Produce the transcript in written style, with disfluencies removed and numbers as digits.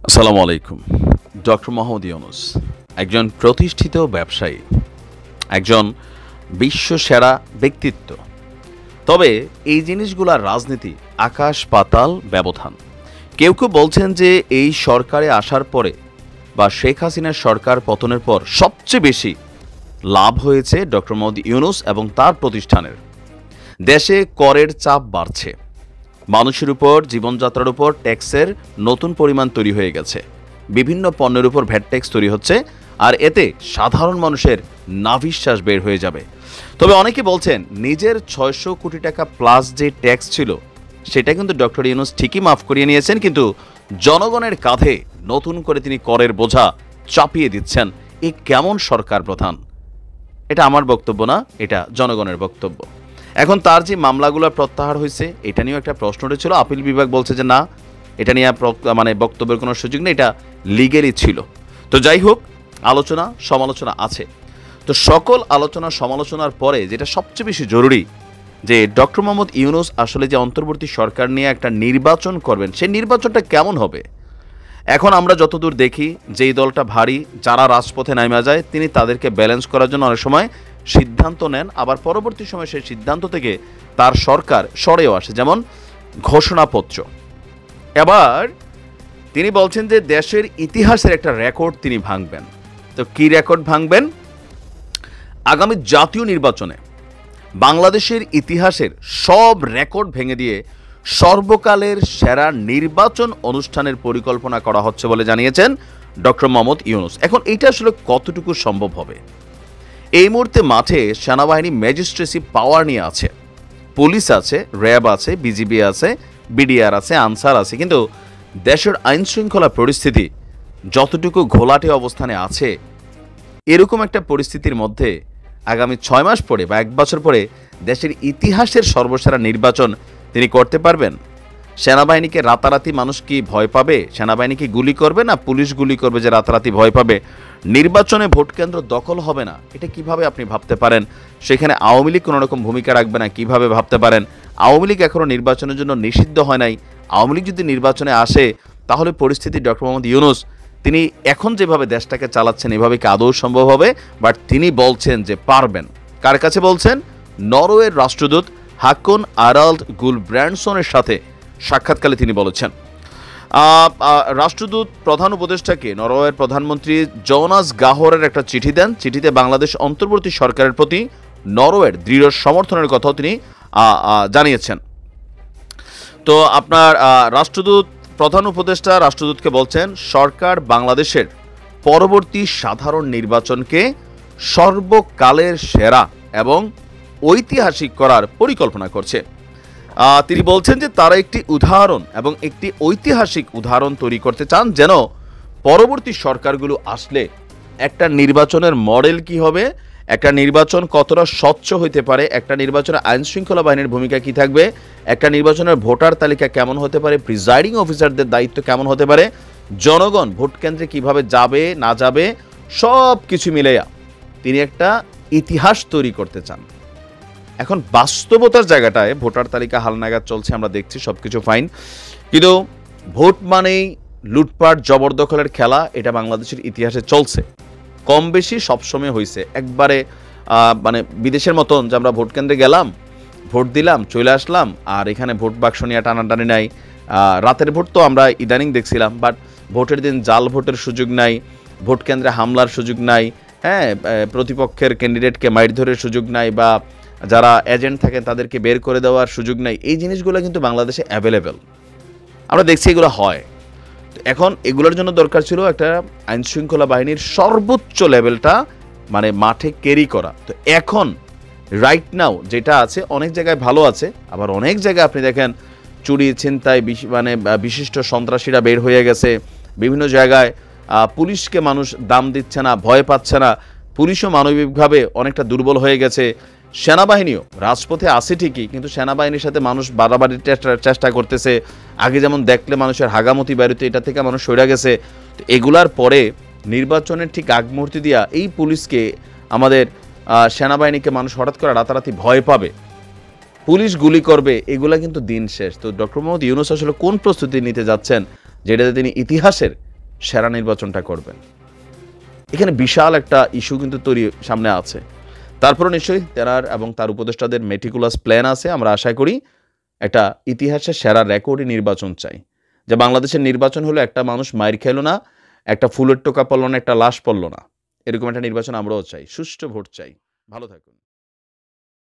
আসসালামু আলাইকুম। ডক্টর মোহাম্মদ ইউনূস একজন প্রতিষ্ঠিত ব্যবসায়ী, একজন বিশ্বসেরা ব্যক্তিত্ব। তবে এই জিনিসগুলার রাজনীতি আকাশ পাতাল ব্যবধান। কেউ কেউ বলছেন যে এই সরকারে আসার পরে বা শেখ হাসিনার সরকার পতনের পর সবচেয়ে বেশি লাভ হয়েছে ডক্টর মোহাম্মদ ইউনূস এবং তার প্রতিষ্ঠানের। দেশে করের চাপ বাড়ছে, মানুষের উপর, জীবনযাত্রার উপর ট্যাক্সের নতুন পরিমাণ তৈরি হয়ে গেছে, বিভিন্ন পণ্যের উপর ভ্যাট ট্যাক্স তৈরি হচ্ছে, আর এতে সাধারণ মানুষের নাভিশ্বাস বের হয়ে যাবে। তবে অনেকে বলছেন নিজের 600 কোটি টাকা প্লাস যে ট্যাক্স ছিল সেটা কিন্তু ডক্টর ইউনূস ঠিকই মাফ করিয়ে নিয়েছেন, কিন্তু জনগণের কাঁধে নতুন করে তিনি করের বোঝা চাপিয়ে দিচ্ছেন। এ কেমন সরকার প্রধান? এটা আমার বক্তব্য না, এটা জনগণের বক্তব্য। এখন তার যে মামলাগুলো প্রত্যাহার হয়েছে এটা নিয়েও একটা প্রশ্ন উঠেছিল। আপিল বিভাগ বলছে যে না, এটা নিয়ে বক্তব্যের কোনো সুযোগ নেই, এটা লিগেলি ছিল। তো যাই হোক, আলোচনা সমালোচনা আছে। তো সকল আলোচনা সমালোচনার পরে যেটা সবচেয়ে বেশি জরুরি, যে ডক্টর মোহাম্মদ ইউনূস আসলে যে অন্তর্বর্তী সরকার নিয়ে একটা নির্বাচন করবেন, সেই নির্বাচনটা কেমন হবে। এখন আমরা যতদূর দেখি, যেই দলটা ভারী, যারা রাজপথে নামা যায়, তিনি তাদেরকে ব্যালেন্স করার জন্য অনেক সময় সিদ্ধান্ত নেন, আবার পরবর্তী সময় সেই সিদ্ধান্ত থেকে তার সরকার সরেও আসে, যেমন ঘোষণাপত্র। এবার তিনি বলছেন যে দেশের ইতিহাসের একটা রেকর্ড তিনি ভাঙবেন। তো কি রেকর্ড ভাঙবেন? আগামী জাতীয় নির্বাচনে বাংলাদেশের ইতিহাসের সব রেকর্ড ভেঙে দিয়ে সর্বকালের সেরা নির্বাচন অনুষ্ঠানের পরিকল্পনা করা হচ্ছে বলে জানিয়েছেন ডক্টর মোহাম্মদ ইউনূস। এখন এইটা আসলে কতটুকু সম্ভব হবে? এই মুহূর্তে মাঠে সেনাবাহিনী ম্যাজিস্ট্রেসি পাওয়ার নিয়ে আছে, পুলিশ আছে, র্যাব আছে, বিজিবি আছে, বিডিআর আছে, আনসার আছে, কিন্তু দেশের আইন শৃঙ্খলা পরিস্থিতি যতটুকু ঘোলাটে অবস্থানে আছে, এরকম একটা পরিস্থিতির মধ্যে আগামী 6 মাস পরে বা 1 বছর পরে দেশের ইতিহাসের সর্বসেরা নির্বাচন তিনি করতে পারবেন? সেনাবাহিনীকে রাতারাতি মানুষ কি ভয় পাবে? সেনাবাহিনীকে গুলি করবে, না পুলিশ গুলি করবে যে রাতারাতি ভয় পাবে? নির্বাচনে ভোট কেন্দ্র দখল হবে না, এটা কিভাবে আপনি ভাবতে পারেন? সেখানে আওয়ামী লীগ কোনো রকম ভূমিকা রাখবে না, কিভাবে ভাবতে পারেন? আওয়ামী লীগ এখনও নির্বাচনের জন্য নিষিদ্ধ হয় নাই। আওয়ামী লীগ যদি নির্বাচনে আসে, তাহলে পরিস্থিতি ডক্টর মোহাম্মদ ইউনূস তিনি এখন যেভাবে দেশটাকে চালাচ্ছেন, এভাবে কি আদৌ সম্ভব হবে? বাট তিনি বলছেন যে পারবেন। কার কাছে বলছেন? নরওয়ের রাষ্ট্রদূত হাকন আরাল্ড গুলব্র্যান্ডসনের সাথে সাক্ষাৎকালে তিনি বলেছেন। রাষ্ট্রদূত প্রধান উপদেষ্টাকে নরওয়ের প্রধানমন্ত্রী জোনাস গাহরের একটা চিঠি দেন। চিঠিতে বাংলাদেশ অন্তর্বর্তী সরকারের প্রতি নরওয়ের দৃঢ় সমর্থনের কথাও তিনি জানিয়েছেন। তো আপনার রাষ্ট্রদূত প্রধান উপদেষ্টা রাষ্ট্রদূতকে বলছেন, সরকার বাংলাদেশের পরবর্তী সাধারণ নির্বাচনকে সর্বকালের সেরা এবং ঐতিহাসিক করার পরিকল্পনা করছে। তিনি বলছেন যে তারা একটি উদাহরণ এবং একটি ঐতিহাসিক উদাহরণ তৈরি করতে চান, যেন পরবর্তী সরকারগুলো আসলে একটা নির্বাচনের মডেল কি হবে, একটা নির্বাচন কতটা স্বচ্ছ হইতে পারে, একটা নির্বাচনে আইন শৃঙ্খলা বাহিনীর ভূমিকা কি থাকবে, একটা নির্বাচনের ভোটার তালিকা কেমন হতে পারে, প্রিজাইডিং অফিসারদের দায়িত্ব কেমন হতে পারে, জনগণ ভোট কেন্দ্রে কিভাবে যাবে না যাবে, সব কিছু মিলাইয়া তিনি একটা ইতিহাস তৈরি করতে চান। এখন বাস্তবতার জায়গাটায় ভোটার তালিকা হালনাগাদ চলছে, আমরা দেখছি, সবকিছু ফাইন, কিন্তু ভোট মানেই লুটপাট জবরদখলের খেলা। এটা বাংলাদেশের ইতিহাসে চলছে, কম বেশি সবসময় হয়েছে। একবারে বিদেশের মতন যে আমরা ভোট কেন্দ্রে গেলাম, ভোট দিলাম, চলে আসলাম, আর এখানে ভোট বাক্স নিয়ে টানাটানি নাই। রাতের ভোট তো আমরা ইদানিং দেখছিলাম, বাট ভোটের দিন জাল ভোটের সুযোগ নাই, ভোট কেন্দ্রে হামলার সুযোগ নাই, হ্যাঁ, প্রতিপক্ষের ক্যান্ডিডেটকে মারধরের সুযোগ নাই, বা যারা এজেন্ট থাকেন তাদেরকে বের করে দেওয়ার সুযোগ নাই। এই জিনিসগুলো কিন্তু বাংলাদেশে অ্যাভেলেবেল, আমরা দেখছি এগুলো হয়। তো এখন এগুলোর জন্য দরকার ছিল একটা আইন শৃঙ্খলা বাহিনীর সর্বোচ্চ লেভেলটা মাঠে ক্যারি করা। তো এখন রাইট নাও যেটা আছে, অনেক জায়গায় ভালো আছে, আবার অনেক জায়গায় আপনি দেখেন চুরি ছিনতাই বিশিষ্ট সন্ত্রাসীরা বের হয়ে গেছে। বিভিন্ন জায়গায় পুলিশকে মানুষ দাম দিচ্ছে না, ভয় পাচ্ছে না, পুলিশও মানবিকভাবে অনেকটা দুর্বল হয়ে গেছে। সেনাবাহিনীও রাজপথে আছে ঠিকই, কিন্তু সেনাবাহিনীর সাথে মানুষ বাড়াবাড়ির চেষ্টা করতেছে। আগে যেমন দেখলে মানুষের হাগামতি বেরোতে, এটা থেকে মানুষ সরে গেছে। তো এগুলার পরে নির্বাচনের ঠিক আগ মুহূর্তে দিয়া এই পুলিশকে, আমাদের সেনাবাহিনীকে মানুষ হঠাৎ করে রাতারাতি ভয় পাবে, পুলিশ গুলি করবে, এগুলা কিন্তু দিন শেষ। তো ডক্টর মোহাম্মদ ইউনূস আসলে কোন প্রস্তুতি নিতে যাচ্ছেন, যেটাতে তিনি ইতিহাসের সেরা নির্বাচনটা করবেন। এখানে বিশাল একটা ইস্যু কিন্তু সামনে আছে। তারপরও নিশ্চয়ই তেনার এবং তার উপদেষ্টাদের মেটিকুলাস প্ল্যান আছে। আমরা আশা করি একটা ইতিহাসের সেরা রেকর্ডই নির্বাচন চাই, যে বাংলাদেশের নির্বাচন হলো একটা মানুষ মাইর খেলো না, একটা ফুলের টোকা পড়ল না, একটা লাশ পড়ল না, এরকম একটা নির্বাচন আমরাও চাই। সুষ্ঠু ভোট চাই। ভালো থাকুন।